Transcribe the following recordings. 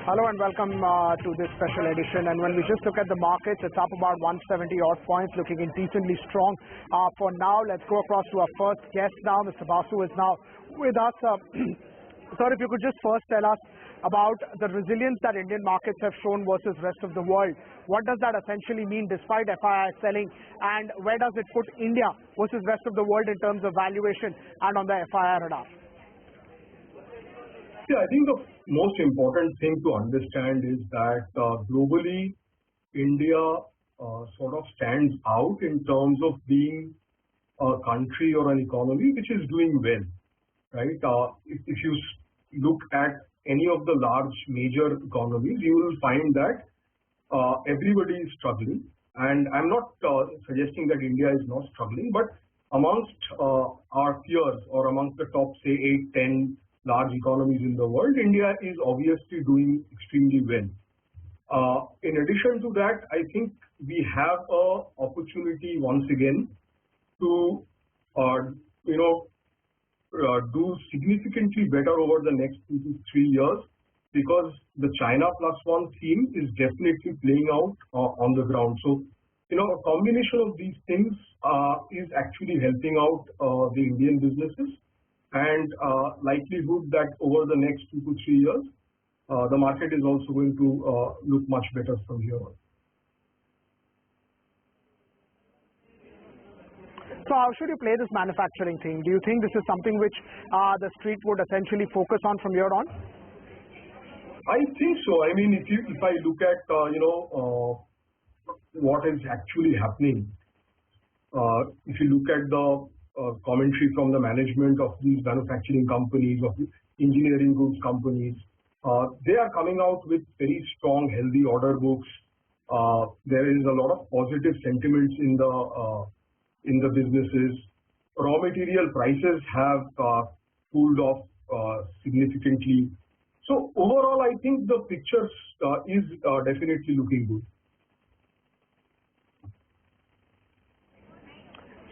Hello and welcome to this special edition. And when we just look at the markets, it's up about 170 odd points, looking decently strong. For now, let's go across to our first guest now. Mr. Basu is now with us. Sir, if you could just first tell us about the resilience that Indian markets have shown versus rest of the world. What does that essentially mean despite FII selling, and where does it put India versus rest of the world in terms of valuation and on the FII radar? Yeah, I think the most important thing to understand is that globally, India sort of stands out in terms of being a country or an economy which is doing well, right? If you look at any of the large major economies, you will find that everybody is struggling. And I'm not suggesting that India is not struggling, but amongst our peers or amongst the top, say, 8, 10 large economies in the world, India is obviously doing extremely well. In addition to that, I think we have an opportunity once again to, do significantly better over the next 2 to 3 years, because the China Plus One theme is definitely playing out on the ground. So, a combination of these things is actually helping out the Indian businesses. And likelihood that over the next 2 to 3 years, the market is also going to look much better from here on. So how should you play this manufacturing thing? Do you think this is something which the street would essentially focus on from here on? I think so. I mean, if I look at what is actually happening, if you look at the commentary from the management of these manufacturing companies, of the engineering goods companies, they are coming out with very strong, healthy order books. There is a lot of positive sentiments in the businesses. Raw material prices have cooled off significantly. So overall, I think the picture is definitely looking good.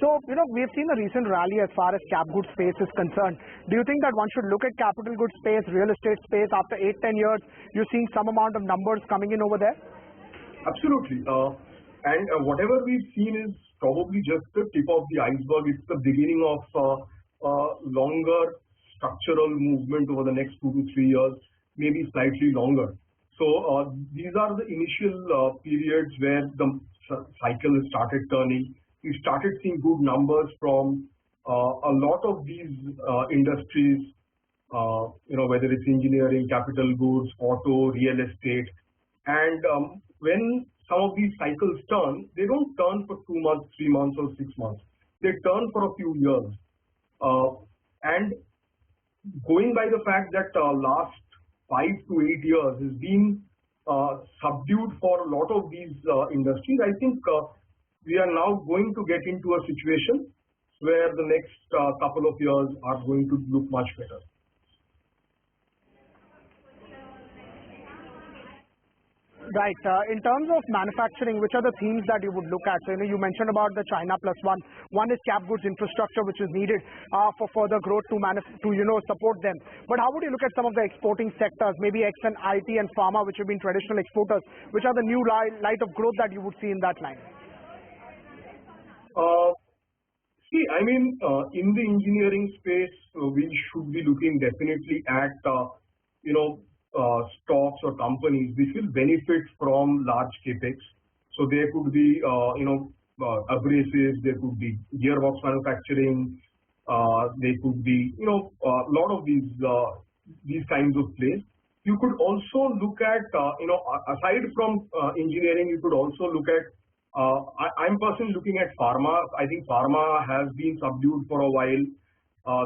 So, we've seen a recent rally as far as cap goods space is concerned. Do you think that one should look at capital goods space, real estate space, after 8, 10 years, you're seeing some amount of numbers coming in over there? Absolutely. And whatever we've seen is probably just the tip of the iceberg. It's the beginning of a longer structural movement over the next 2 to 3 years, maybe slightly longer. So these are the initial periods where the cycle has started turning. We started seeing good numbers from a lot of these industries, whether it's engineering, capital goods, auto, real estate. And when some of these cycles turn, they don't turn for 2 months, 3 months, or 6 months. They turn for a few years. And going by the fact that last 5 to 8 years has been subdued for a lot of these industries, I think we are now going to get into a situation where the next couple of years are going to look much better. Right. In terms of manufacturing, which are the themes that you would look at? So, you mentioned about the China Plus One. One is cap goods infrastructure, which is needed for further growth to support them. But how would you look at some of the exporting sectors, maybe X and IT and pharma, which have been traditional exporters? Which are the new light of growth that you would see in that line? In the engineering space, we should be looking definitely at, stocks or companies which will benefit from large capex. So there could be, abrasives, there could be gearbox manufacturing, there could be, a lot of these kinds of plays. You could also look at, aside from engineering, you could also look at I'm personally looking at pharma. I think pharma has been subdued for a while.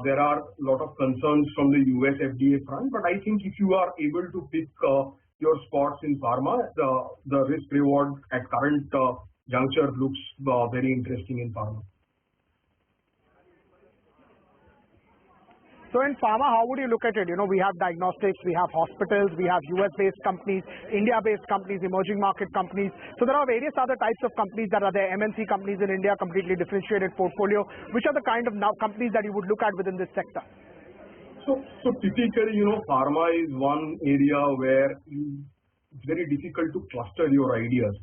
There are a lot of concerns from the US FDA front, but I think if you are able to pick your spots in pharma, the risk reward at current juncture looks very interesting in pharma. So in pharma, how would you look at it? We have diagnostics, we have hospitals, we have US-based companies, India-based companies, emerging market companies. So there are various other types of companies that are there. MNC companies in India, completely differentiated portfolio. Which are the kind of companies that you would look at within this sector? So typically, pharma is one area where it's very difficult to cluster your ideas.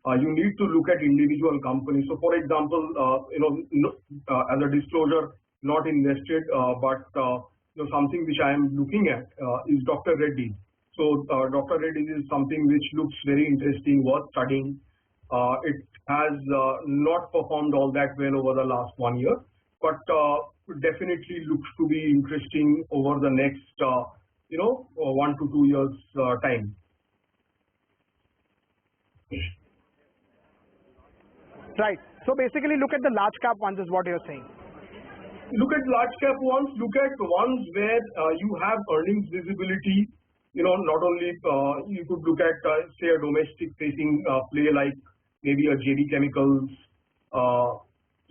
You need to look at individual companies. So, for example, as a disclosure, not invested, but something which I am looking at is Dr. Reddy. So, Dr. Reddy is something which looks very interesting, worth studying. It has not performed all that well over the last 1 year, but definitely looks to be interesting over the next 1 to 2 years time. Right. So basically look at the large cap ones is what you're saying. Look at large cap ones, look at the ones where you have earnings visibility. Not only you could look at say a domestic facing play like maybe a JB Chemicals.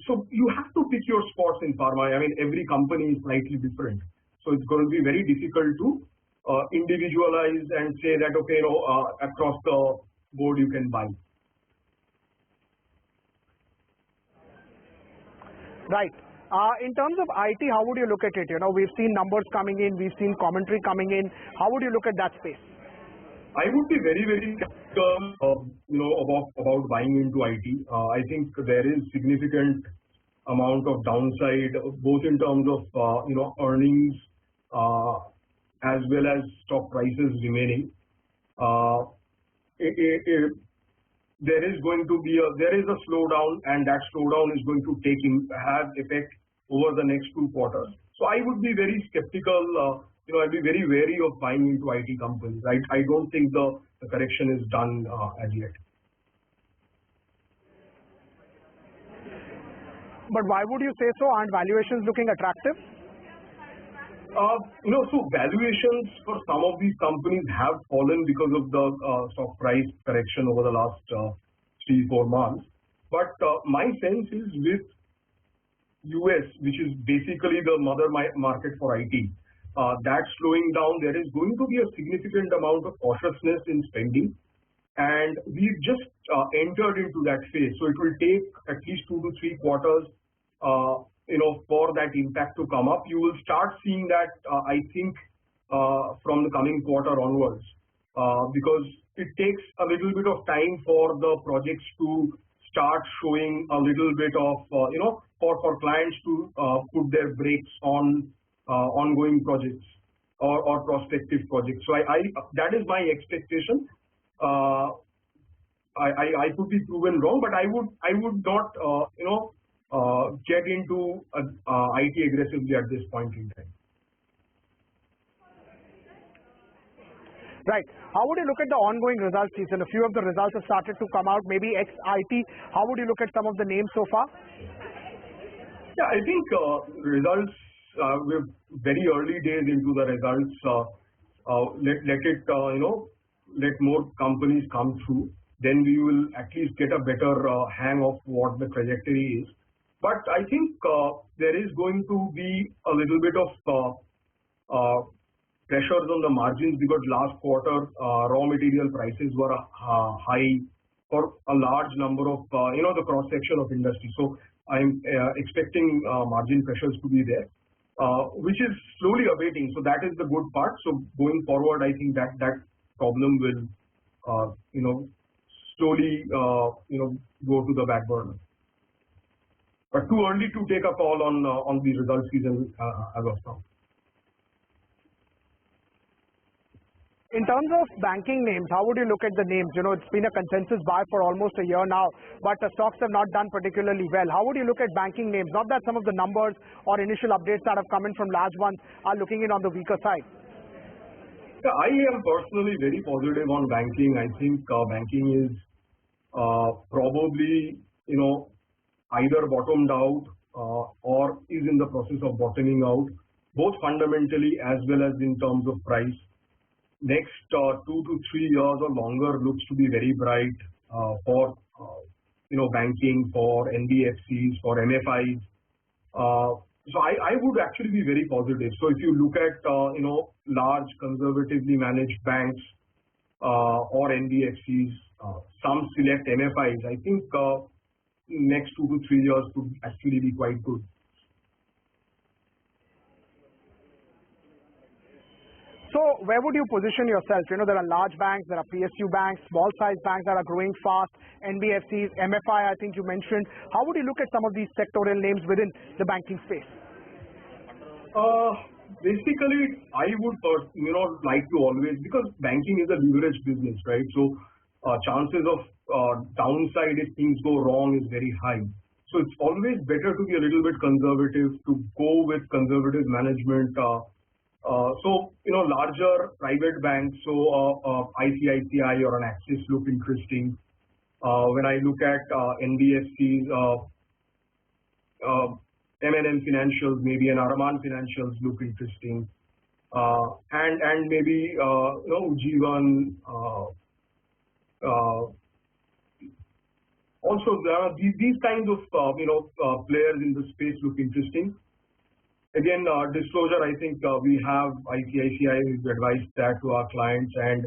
So you have to pick your spots in pharma. I mean, every company is slightly different. So it's going to be very difficult to individualize and say that, okay, across the board you can buy. Right. In terms of IT, how would you look at it? We've seen numbers coming in, we've seen commentary coming in. How would you look at that space? I would be very, very skeptical, about buying into IT. I think there is significant amount of downside, both in terms of earnings as well as stock prices remaining. There is a slowdown, and that slowdown is going to have effect over the next 2 quarters. So I would be very skeptical. I'd be very wary of buying into IT companies. I don't think the correction is done as yet. But why would you say so? Aren't valuations looking attractive? So valuations for some of these companies have fallen because of the stock price correction over the last 3-4 months. But my sense is with US, which is basically the mother market for IT, that slowing down, there is going to be a significant amount of cautiousness in spending. And we've just entered into that phase. So it will take at least 2 to 3 quarters for that impact to come up. You will start seeing that, I think, from the coming quarter onwards, because it takes a little bit of time for the projects to start showing a little bit of, for clients to put their brakes on ongoing projects or prospective projects. So that is my expectation. I could be proven wrong, but I would not, get into IT aggressively at this point in time. Right. How would you look at the ongoing results season? A few of the results have started to come out, maybe ex-IT. How would you look at some of the names so far? Yeah, I think results, we're very early days into the results. Let more companies come through. Then we will at least get a better hang of what the trajectory is. But I think there is going to be a little bit of pressures on the margins because last quarter raw material prices were high for a large number of the cross section of industry. So I'm expecting margin pressures to be there, which is slowly abating. So that is the good part. So going forward, I think that problem will slowly go to the back burner. But too early to take a call on the result season as of now. In terms of banking names, how would you look at the names? It's been a consensus buy for almost a year now, but the stocks have not done particularly well. How would you look at banking names? Not that some of the numbers or initial updates that have come in from large ones are looking in on the weaker side. Yeah, I am personally very positive on banking. I think banking is probably, either bottomed out or is in the process of bottoming out, both fundamentally as well as in terms of price. Next 2 to 3 years or longer looks to be very bright for banking, for NBFCs, for MFIs. So I would actually be very positive. So if you look at large conservatively managed banks or NBFCs, some select MFIs, I think next 2 to 3 years could actually be quite good. So where would you position yourself? You know, there are large banks, there are PSU banks, small size banks that are growing fast, NBFCs, MFI, I think you mentioned. How would you look at some of these sectorial names within the banking space? Basically, I would, like to always, because banking is a leverage business, right? So chances of downside if things go wrong is very high. So it's always better to be a little bit conservative, to go with conservative management. Larger private banks, so ICICI or an Axis look interesting. When I look at NBFCs, M&M Financials, maybe an Arman Financials look interesting, and maybe Ujjivan. Also, these kinds of players in the space look interesting. Again, disclosure, I think we have ICICI who's advised that to our clients and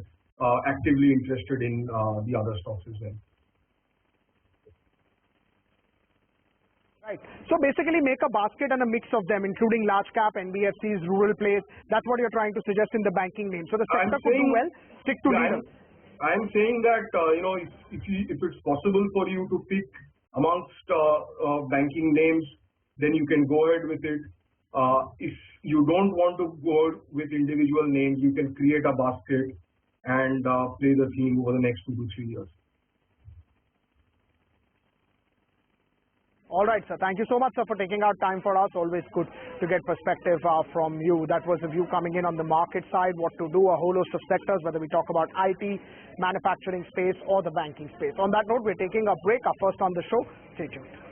actively interested in the other stocks as well. Right. So basically make a basket and a mix of them, including large cap, NBFCs, rural plays. That's what you're trying to suggest in the banking name. So the sector could do well, stick to leaders. I'm saying that, if it's possible for you to pick amongst banking names, then you can go ahead with it. If you don't want to go with individual names, you can create a basket and play the theme over the next 2 to 3 years. All right, sir. Thank you so much, sir, for taking out time for us. Always good to get perspective from you. That was the view coming in on the market side, what to do, a whole host of sectors, whether we talk about IT, manufacturing space, or the banking space. On that note, we're taking a break. Our first on the show. Stay tuned.